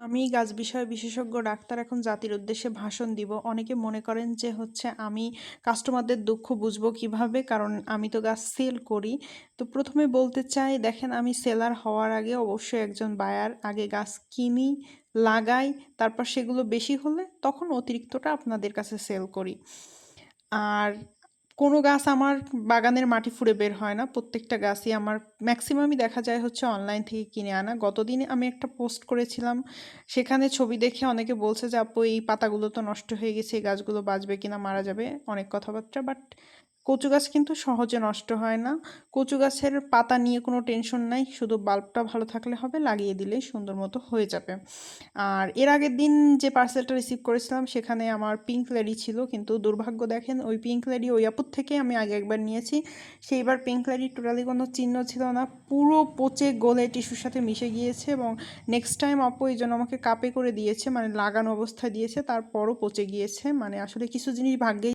আমি গাছ বিষয়ে বিশেষজ্ঞ ডাক্তার এখন জাতির উদ্দেশ্যে ভাষণ দিব। অনেকে মনে করেন যে আমি কাস্টমারদের দুঃখ বুঝবো কিভাবে? কারণ আমি তো গাছ সেল করি। তো ১ম এ বলতে চাই দেখেন আমি সেলার হওয়ার আগে অবশ্যই একজন বায়ার। আগে গাছ কিনি, লাগাই, তারপর সেগুলো বেশি হলে তখন অতিরিক্তটা আপনাদের কাছে সেল করি। আর কোনো গাছ আমার বাগানের মাটি ফুঁড়ে বের হয় না। প্রত্যেকটা গাছই আমার ম্যাক্সিমামই দেখা যায় অনলাইন থেকে কিনে আনা। গতদিন আমি একটা পোস্ট করেছিলাম। সেখানে ছবি দেখে অনেকে বলছে যে, "আপু এই পাতাগুলো তো নষ্ট হয়ে গেছে। এই গাছগুলো বাঁচবে কিনা, মারা যাবে।" অনেক কথাবার্তা। বাট কচু গাছ কিন্তু সহজে নষ্ট হয় না। কচু গাছের পাতা নিয়ে কোনো টেনশন নাই। শুধু বাল্বটা ভালো থাকলে হবে, লাগিয়ে দিলেই সুন্দর মতো হয়ে যাবে। আর এর আগের দিন যে পার্সেলটা রিসিভ করেছিলাম সেখানে আমার পিঙ্ক লেডি ছিল, কিন্তু দুর্ভাগ্য দেখেন ওই পিঙ্ক লেডি ওই আপুর থেকে আমি আগে একবার নিয়েছি, সেইবার পিঙ্ক লেডির টোটালি কোনো চিহ্ন ছিল না, পুরো পচে গলে টিস্যুর সাথে মিশে গিয়েছে। এবং নেক্সট টাইম আপু এই জন্য আমাকে কাপে করে দিয়েছে, মানে লাগানো অবস্থায় দিয়েছে, তারপরও পচে গিয়েছে। মানে আসলে কিছু জিনিস ভাগ্যেই